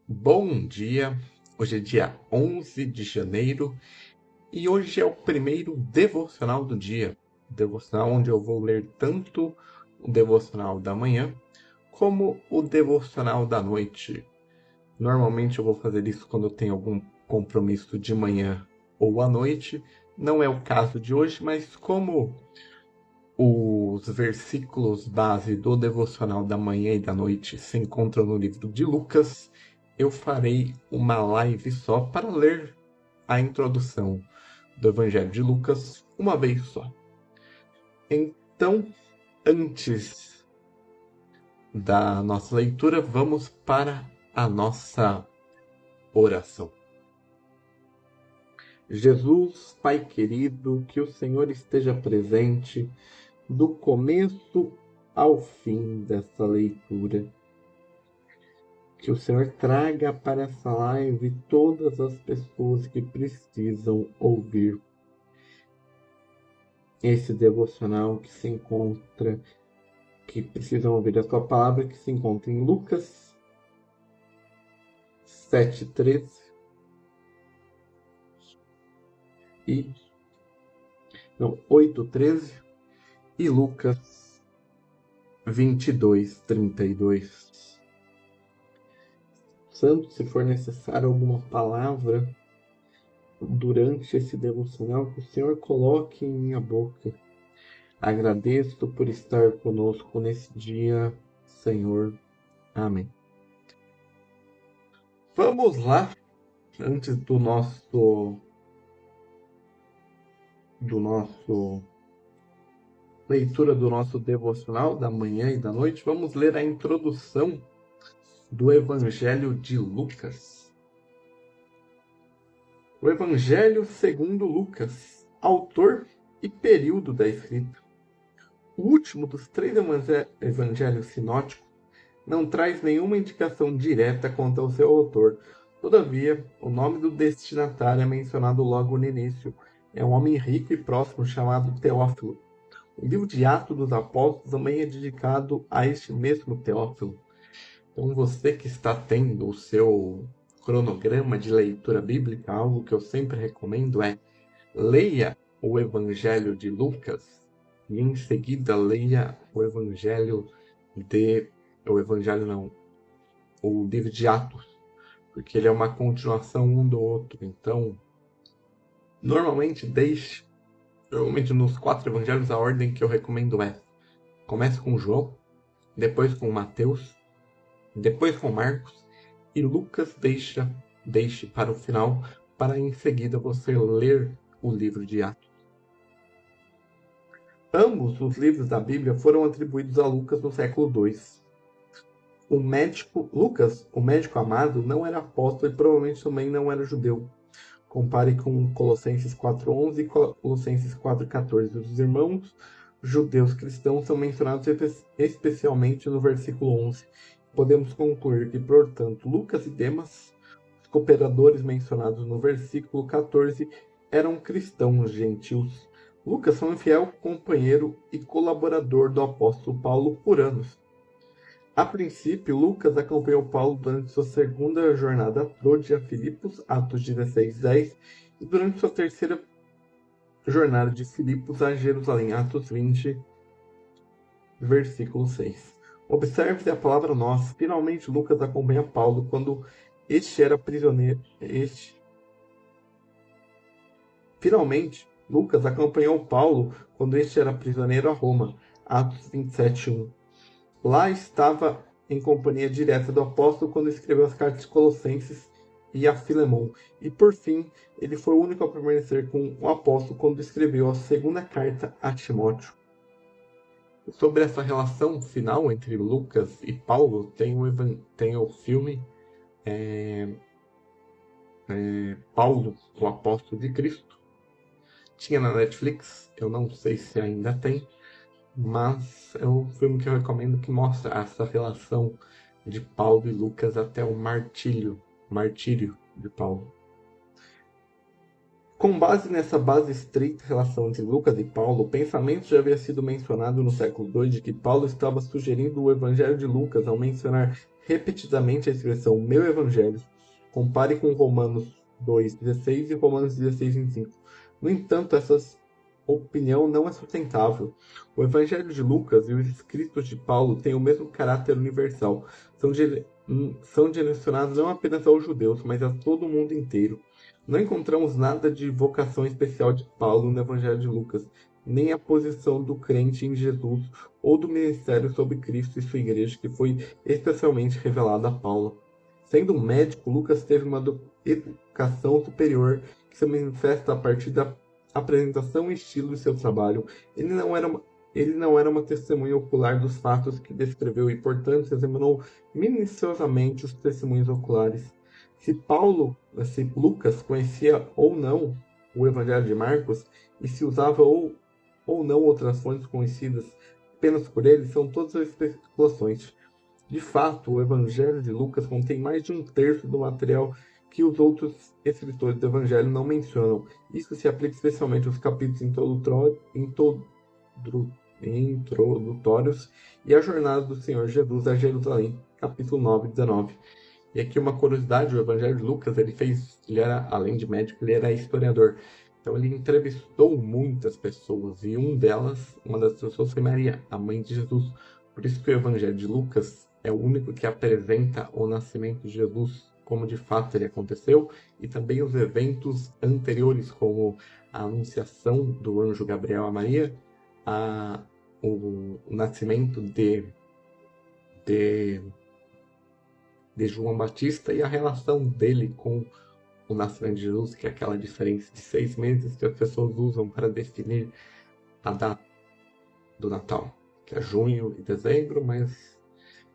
Bom dia, hoje é dia 11 de janeiro e hoje é o primeiro devocional do dia. Devocional onde eu vou ler tanto o devocional da manhã como o devocional da noite. Normalmente eu vou fazer isso quando eu tenho algum compromisso de manhã ou à noite. Não é o caso de hoje, mas como os versículos base do devocional da manhã e da noite se encontram no livro de Lucas, eu farei uma live só para ler a introdução do Evangelho de Lucas uma vez só. Então, antes da nossa leitura, vamos para a nossa oração. Jesus, Pai querido, que o Senhor esteja presente do começo ao fim dessa leitura. Que o Senhor traga para essa live todas as pessoas que precisam ouvir esse devocional que precisam ouvir a sua palavra, que se encontra em Lucas 7:13 e 8:13 e Lucas 22:32. Santo, se for necessário alguma palavra durante esse devocional, que o Senhor coloque em minha boca. Agradeço por estar conosco nesse dia, Senhor. Amém. Vamos lá, antes do nosso leitura do nosso devocional da manhã e da noite, vamos ler a introdução do Evangelho de Lucas. O Evangelho segundo Lucas, autor e período da escrita. O último dos 3 evangelhos sinóticos não traz nenhuma indicação direta quanto ao seu autor. Todavia, o nome do destinatário é mencionado logo no início. É um homem rico e próximo chamado Teófilo. O livro de Atos dos Apóstolos também é dedicado a este mesmo Teófilo. Então, você que está tendo o seu cronograma de leitura bíblica, algo que eu sempre recomendo é leia o Evangelho de Lucas e em seguida leia o livro de Atos, porque ele é uma continuação um do outro. Então, normalmente nos 4 evangelhos a ordem que eu recomendo é: comece com João, depois com Mateus, depois com Marcos, e Lucas deixe para o final, para em seguida você ler o livro de Atos. Ambos os livros da Bíblia foram atribuídos a Lucas no século II. Lucas, o médico amado, não era apóstolo e provavelmente também não era judeu. Compare com Colossenses 4:11 e Colossenses 4:14. Os irmãos judeus cristãos são mencionados especialmente no versículo 11. Podemos concluir que, portanto, Lucas e Demas, os cooperadores mencionados no versículo 14, eram cristãos gentios. Lucas foi um fiel companheiro e colaborador do apóstolo Paulo por anos. A princípio, Lucas acompanhou Paulo durante sua segunda jornada a Troade a Filipos, Atos 16:10, e durante sua terceira jornada de Filipos a Jerusalém, Atos 20, versículo 6. Observe a palavra nós. Finalmente, Lucas acompanha Paulo quando este era prisioneiro. Finalmente, Lucas acompanhou Paulo quando este era prisioneiro a Roma, Atos 27:1. Lá estava em companhia direta do apóstolo quando escreveu as cartas de Colossenses e a Filemon. E por fim, ele foi o único a permanecer com o apóstolo quando escreveu a segunda carta a Timóteo. Sobre essa relação final entre Lucas e Paulo, tem o filme Paulo, o Apóstolo de Cristo. Tinha na Netflix, eu não sei se ainda tem, mas é um filme que eu recomendo, que mostra essa relação de Paulo e Lucas até o martírio de Paulo. Com base nessa estreita relação entre Lucas e Paulo, o pensamento já havia sido mencionado no século II de que Paulo estava sugerindo o Evangelho de Lucas ao mencionar repetidamente a expressão meu evangelho. Compare com Romanos 2,16 e Romanos 16,25. No entanto, essa opinião não é sustentável. O Evangelho de Lucas e os escritos de Paulo têm o mesmo caráter universal. São direcionados não apenas aos judeus, mas a todo o mundo inteiro. Não encontramos nada de vocação especial de Paulo no Evangelho de Lucas, nem a posição do crente em Jesus ou do ministério sobre Cristo e sua igreja, que foi especialmente revelada a Paulo. Sendo um médico, Lucas teve uma educação superior que se manifesta a partir da apresentação e estilo de seu trabalho. Ele não era uma testemunha ocular dos fatos que descreveu e, portanto, examinou minuciosamente os testemunhos oculares. Se Lucas conhecia ou não o Evangelho de Marcos e se usava ou não outras fontes conhecidas apenas por ele, são todas especulações. De fato, o Evangelho de Lucas contém mais de um terço do material que os outros escritores do Evangelho não mencionam. Isso se aplica especialmente aos capítulos introdutórios e a jornada do Senhor Jesus a Jerusalém, capítulo 9 e 19. E aqui uma curiosidade, o Evangelho de Lucas, ele era, além de médico, ele era historiador. Então ele entrevistou muitas pessoas e uma das pessoas foi Maria, a mãe de Jesus. Por isso que o Evangelho de Lucas é o único que apresenta o nascimento de Jesus como de fato ele aconteceu e também os eventos anteriores, como a anunciação do anjo Gabriel a Maria, o nascimento de João Batista e a relação dele com o nascimento de Jesus, que é aquela diferença de 6 meses que as pessoas usam para definir a data do Natal, que é junho e dezembro, mas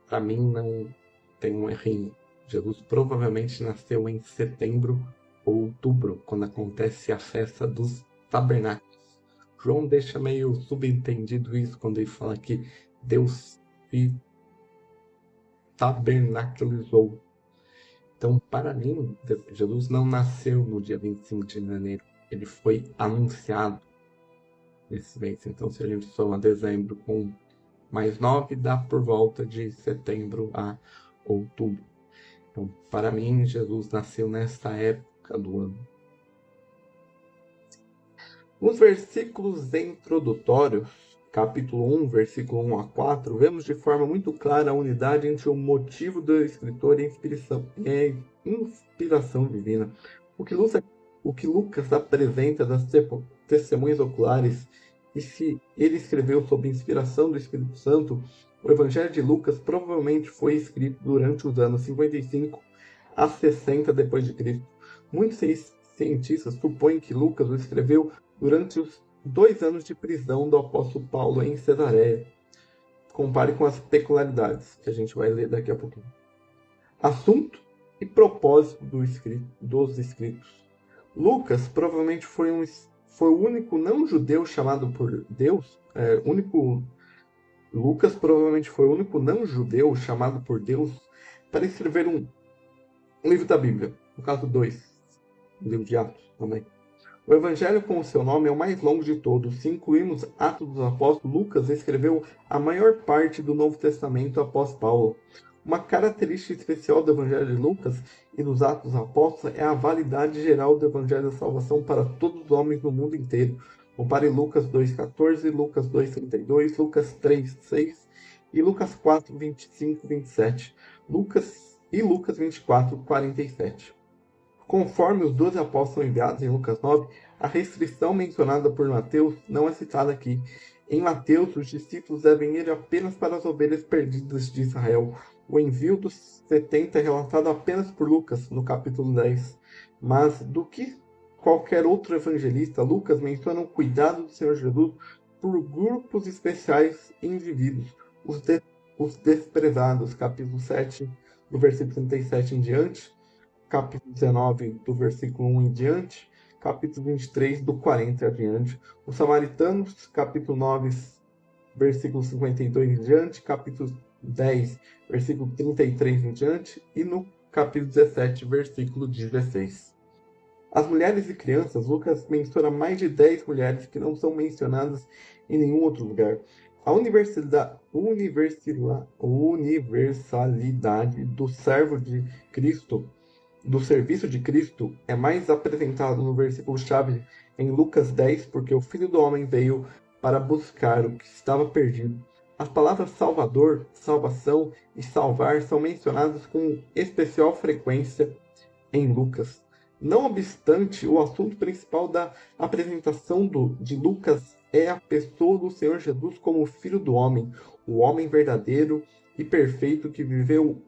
para mim não tem um errinho. Jesus provavelmente nasceu em setembro ou outubro, quando acontece a festa dos tabernáculos. João deixa meio subentendido isso quando ele fala que Deus se tabernaculizou. Então, para mim, Jesus não nasceu no dia 25 de janeiro. Ele foi anunciado nesse mês. Então, se a gente soma dezembro com mais 9, dá por volta de setembro a outubro. Então, para mim, Jesus nasceu nesta época do ano. Nos versículos introdutórios, capítulo 1, versículo 1 a 4, vemos de forma muito clara a unidade entre o motivo do escritor e a inspiração divina. O que Lucas apresenta das testemunhas oculares, e se ele escreveu sob inspiração do Espírito Santo, o Evangelho de Lucas provavelmente foi escrito durante os anos 55 a 60 depois de Cristo. Muitos cientistas supõem que Lucas o escreveu durante os 2 anos de prisão do apóstolo Paulo em Cesareia. Compare com as peculiaridades que a gente vai ler daqui a pouquinho. Assunto e propósito dos escritos. Lucas provavelmente foi o único não-judeu chamado por Deus. Lucas provavelmente foi o único não-judeu chamado por Deus para escrever um livro da Bíblia. No caso 2, o livro de Atos também. O Evangelho com o seu nome é o mais longo de todos. Se incluirmos Atos dos Apóstolos, Lucas escreveu a maior parte do Novo Testamento após Paulo. Uma característica especial do Evangelho de Lucas e dos Atos dos Apóstolos é a validade geral do Evangelho da Salvação para todos os homens no mundo inteiro. Compare Lucas 2,14, Lucas 2,32, Lucas 3,6 e Lucas 4,25, 27. Lucas 24,47. Conforme os 12 apóstolos enviados em Lucas 9, a restrição mencionada por Mateus não é citada aqui. Em Mateus, os discípulos devem ir apenas para as ovelhas perdidas de Israel. O envio dos 70 é relatado apenas por Lucas, no capítulo 10. Mas, do que qualquer outro evangelista, Lucas menciona o cuidado do Senhor Jesus por grupos especiais e indivíduos. Os desprezados, capítulo 7, do versículo 37 em diante, capítulo 19, do versículo 1 em diante, capítulo 23, do 40 adiante. Os samaritanos, capítulo 9, versículo 52 em diante, capítulo 10, versículo 33 em diante, e no capítulo 17, versículo 16. As mulheres e crianças, Lucas menciona mais de 10 mulheres que não são mencionadas em nenhum outro lugar. A universalidade do servo de Cristo, do serviço de Cristo, é mais apresentado no versículo-chave em Lucas 10, porque o Filho do Homem veio para buscar o que estava perdido. As palavras Salvador, salvação e salvar são mencionadas com especial frequência em Lucas. Não obstante, o assunto principal da apresentação de Lucas é a pessoa do Senhor Jesus como Filho do Homem, o homem verdadeiro e perfeito que viveu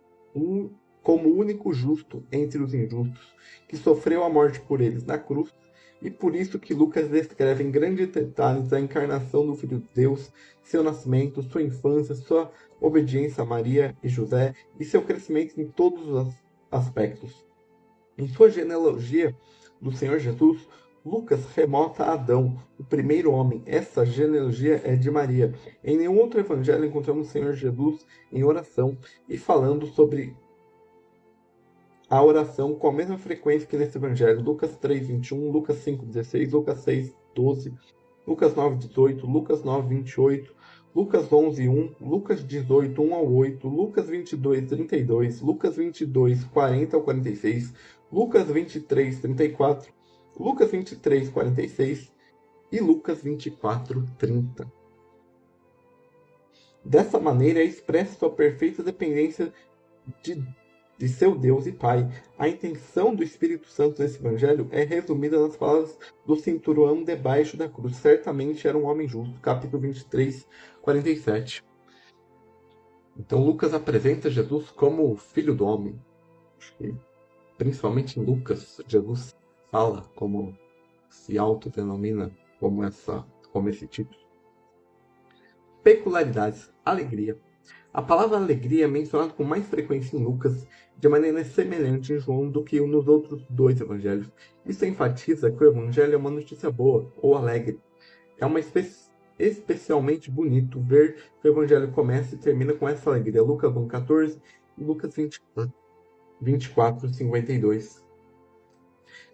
como único justo entre os injustos, que sofreu a morte por eles na cruz, e por isso que Lucas descreve em grandes detalhes a encarnação do Filho de Deus, seu nascimento, sua infância, sua obediência a Maria e José e seu crescimento em todos os aspectos. Em sua genealogia do Senhor Jesus, Lucas remota a Adão, o primeiro homem. Essa genealogia é de Maria. Em nenhum outro evangelho encontramos o Senhor Jesus em oração e falando sobre a oração com a mesma frequência que nesse evangelho. Lucas 3:21, Lucas 5:16, Lucas 6:12, Lucas 9:18, Lucas 9:28, Lucas 11:1, Lucas 18, 1 ao 8, Lucas 22:32, Lucas 22:40 ao 46, Lucas 23:34, Lucas 23:46 e Lucas 24:30. Dessa maneira é expressa sua perfeita dependência de seu Deus e Pai. A intenção do Espírito Santo nesse evangelho é resumida nas palavras do centurião debaixo da cruz. Certamente era um homem justo. Capítulo 23, 47. Então Lucas apresenta Jesus como o Filho do Homem. E, principalmente em Lucas, Jesus fala como se autodenomina como esse título. Peculiaridades. Alegria. A palavra alegria é mencionada com mais frequência em Lucas, de maneira semelhante em João do que nos outros dois evangelhos. Isso enfatiza que o evangelho é uma notícia boa, ou alegre. É especialmente bonito ver que o evangelho começa e termina com essa alegria. Lucas 1:14 e Lucas 24:52.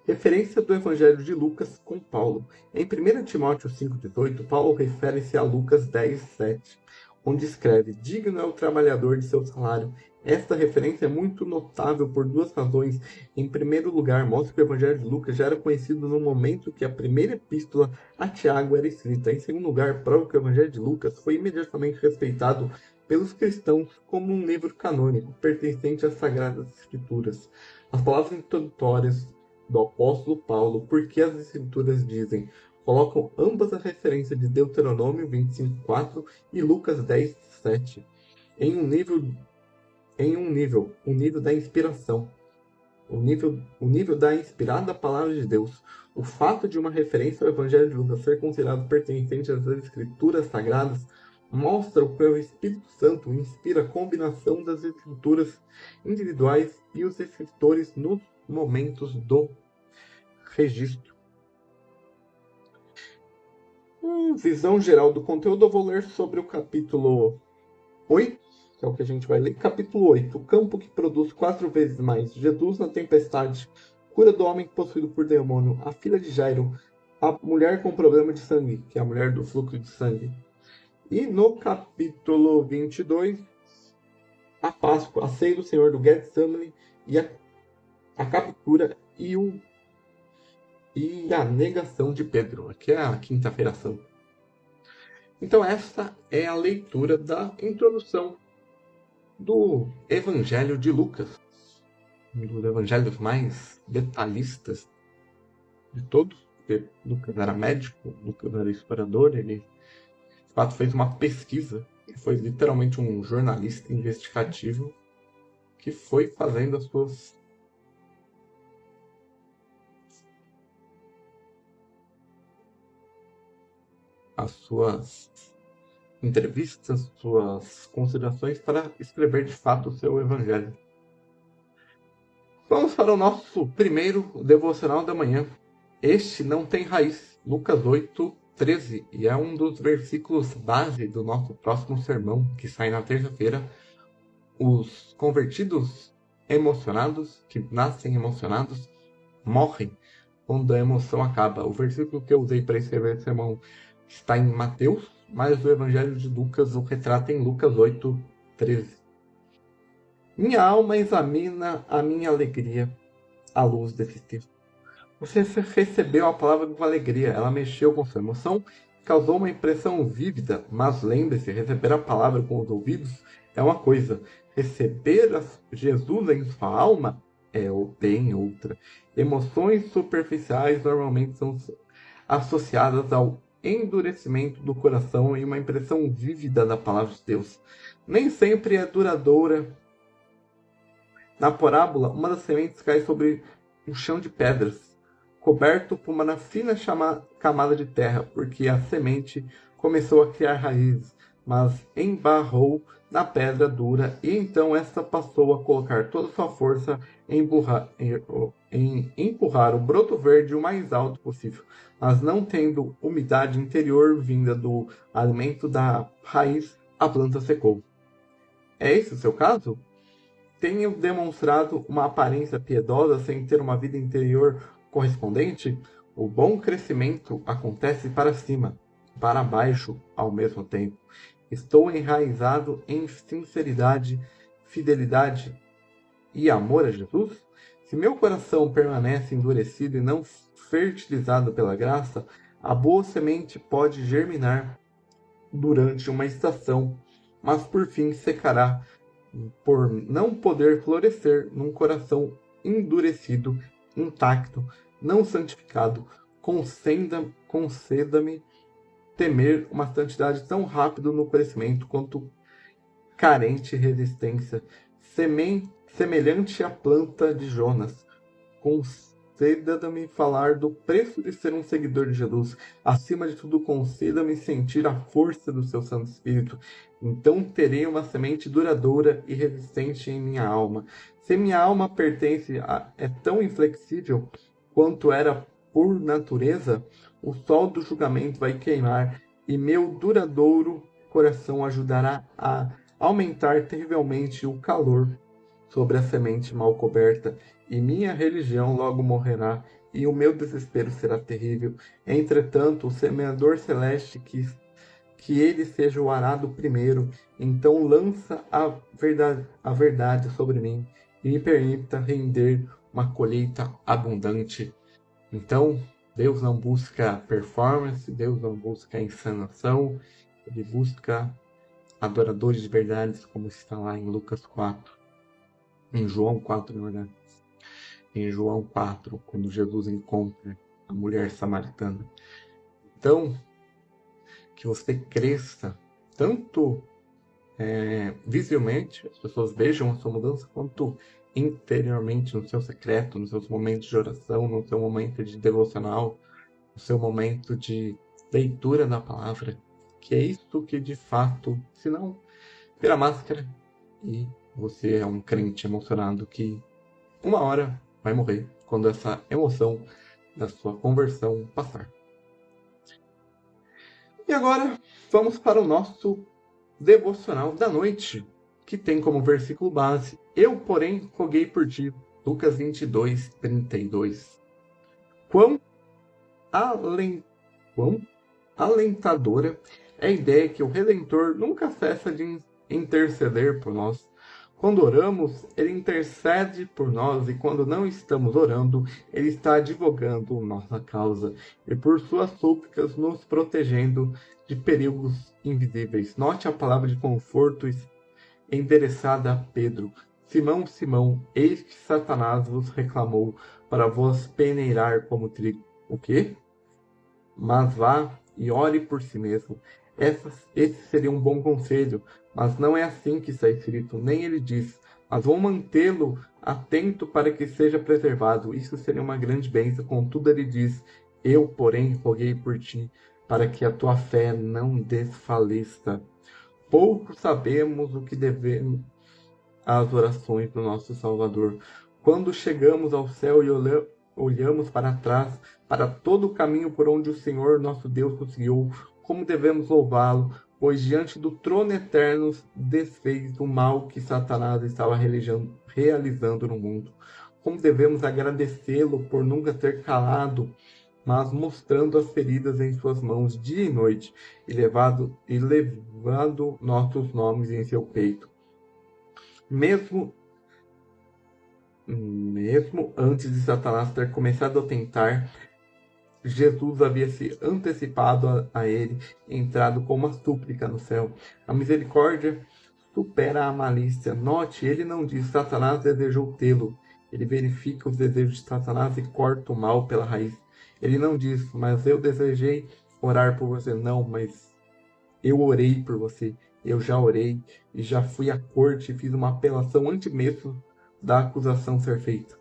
Referência do evangelho de Lucas com Paulo. Em 1 Timóteo 5:18, Paulo refere-se a Lucas 10:7. Onde escreve: digno é o trabalhador de seu salário. Esta referência é muito notável por duas razões. Em primeiro lugar, mostra que o Evangelho de Lucas já era conhecido no momento que a primeira epístola a Tiago era escrita. Em segundo lugar, prova que o Evangelho de Lucas foi imediatamente respeitado pelos cristãos como um livro canônico, pertencente às Sagradas Escrituras. As palavras introdutórias do apóstolo Paulo, porque as Escrituras dizem, colocam ambas a referência de Deuteronômio 25:4 e Lucas 10:7 em um nível, o nível da inspiração, o nível da inspirada palavra de Deus. O fato de uma referência ao Evangelho de Lucas ser considerado pertencente às Escrituras Sagradas mostra o que o Espírito Santo inspira a combinação das Escrituras individuais e os escritores nos momentos do registro. Visão geral do conteúdo, eu vou ler sobre o capítulo 8, que é o que a gente vai ler. Capítulo 8, o campo que produz 4 vezes mais. Jesus na tempestade, cura do homem possuído por demônio, a filha de Jairo, a mulher com problema de sangue, que é a mulher do fluxo de sangue. E no capítulo 22, a Páscoa, a ceia do Senhor do Getsemane e a captura e a negação de Pedro, que é a Quinta-feira Santa. Então essa é a leitura da introdução do Evangelho de Lucas, um dos evangelhos mais detalhistas de todos, porque Lucas era médico, Lucas era historiador, ele de fato fez uma pesquisa, ele foi literalmente um jornalista investigativo que foi fazendo as suas entrevistas, suas considerações para escrever de fato o seu evangelho. Vamos para o nosso primeiro devocional da manhã. Este não tem raiz, Lucas 8:13, e é um dos versículos base do nosso próximo sermão, que sai na terça-feira. Os convertidos emocionados, que nascem emocionados, morrem quando a emoção acaba. O versículo que eu usei para escrever esse sermão está em Mateus mas o Evangelho de Lucas o retrata em Lucas 8:13. Minha alma examina a minha alegria à luz desse texto. Você recebeu a palavra com alegria, ela mexeu com sua emoção, causou uma impressão vívida, mas lembre-se, receber a palavra com os ouvidos é uma coisa, receber Jesus em sua alma é bem outra. Emoções superficiais normalmente são associadas ao endurecimento do coração e uma impressão vívida da palavra de Deus. Nem sempre é duradoura. Na parábola, uma das sementes cai sobre um chão de pedras, coberto por uma fina camada de terra, porque a semente começou a criar raízes, mas embarrou na pedra dura, e então esta passou a colocar toda sua força em empurrar o broto verde o mais alto possível, mas não tendo umidade interior vinda do alimento da raiz, a planta secou. É esse o seu caso? Tenho demonstrado uma aparência piedosa sem ter uma vida interior correspondente? O bom crescimento acontece para cima, para baixo ao mesmo tempo. Estou enraizado em sinceridade, fidelidade e amor a Jesus? Se meu coração permanece endurecido e não fertilizado pela graça, a boa semente pode germinar durante uma estação, mas por fim secará por não poder florescer num coração endurecido, intacto, não santificado. Conceda-me temer uma santidade tão rápida no crescimento quanto carente resistência, semelhante à planta de Jonas. Conceda-me falar do preço de ser um seguidor de Jesus. Acima de tudo, conceda-me sentir a força do seu Santo Espírito. Então terei uma semente duradoura e resistente em minha alma. Se minha alma é tão inflexível quanto era por natureza, o sol do julgamento vai queimar e meu duradouro coração ajudará a aumentar terrivelmente o calor sobre a semente mal coberta, e minha religião logo morrerá, e o meu desespero será terrível. Entretanto, o semeador celeste que ele seja o arado primeiro, então lança a verdade sobre mim, e me permita render uma colheita abundante. Então, Deus não busca performance, Deus não busca encenação, Ele busca adoradores de verdade, como está lá em Lucas 4, em João 4, na verdade. Em João 4, quando Jesus encontra a mulher samaritana. Então, que você cresça, tanto visivelmente, as pessoas vejam a sua mudança, quanto interiormente, no seu secreto, nos seus momentos de oração, no seu momento de devocional, no seu momento de leitura da palavra, que é isso que de fato, se não, vira máscara e você é um crente emocionado que uma hora vai morrer quando essa emoção da sua conversão passar. E agora vamos para o nosso devocional da noite, que tem como versículo base: Eu, porém, roguei por ti. Lucas 22:32. Quão alentadora é a ideia que o Redentor nunca cessa de interceder por nós. Quando oramos, Ele intercede por nós, e quando não estamos orando, Ele está advogando nossa causa, e por suas súplicas nos protegendo de perigos invisíveis. Note a palavra de conforto endereçada a Pedro. Simão, Simão, eis que Satanás vos reclamou para vos peneirar como trigo. O quê? Mas vá e ore por si mesmo. Esse seria um bom conselho, mas não é assim que está escrito, nem ele diz, mas vou mantê-lo atento para que seja preservado. Isso seria uma grande bênção. Contudo, ele diz: Eu, porém, roguei por ti, para que a tua fé não desfaleça. Pouco sabemos o que devemos às orações do nosso Salvador. Quando chegamos ao céu e olhamos para trás, para todo o caminho por onde o Senhor nosso Deus nos guiou, como devemos louvá-lo, pois diante do trono eterno desfez o mal que Satanás estava realizando no mundo. Como devemos agradecê-lo por nunca ter calado mas mostrando as feridas em suas mãos dia e noite, e levado nossos nomes em seu peito. Mesmo antes de Satanás ter começado a tentar, Jesus havia se antecipado a ele, entrado com uma súplica no céu. A misericórdia supera a malícia. Note, ele não diz Satanás desejou tê-lo. Ele verifica os desejos de Satanás e corta o mal pela raiz. Ele não diz, mas eu desejei orar por você. Não, mas eu orei por você. Eu já orei e já fui à corte e fiz uma apelação antes mesmo da acusação ser feita.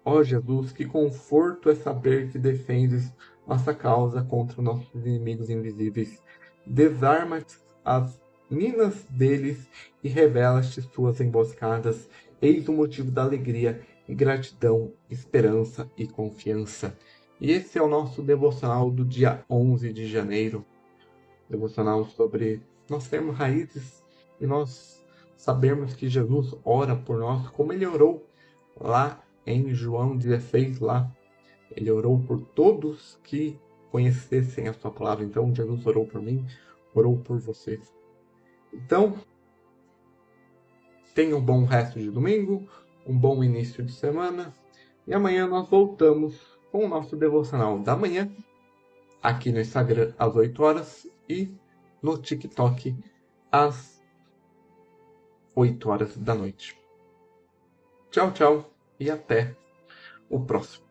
Ó Jesus, que conforto é saber que defendes nossa causa contra nossos inimigos invisíveis. Desarma as minas deles e revela-te suas emboscadas. Eis o motivo da alegria e gratidão, esperança e confiança. E esse é o nosso devocional do dia 11 de janeiro. Devocional sobre nós termos raízes e nós sabermos que Jesus ora por nós como ele orou lá em João 16, lá ele orou por todos que conhecessem a sua palavra. Então Jesus orou por mim, orou por você. Então, tenha um bom resto de domingo, um bom início de semana, e amanhã nós voltamos com o nosso devocional da manhã, aqui no Instagram às 8 horas e no TikTok às 8 horas da noite. Tchau, tchau e até o próximo.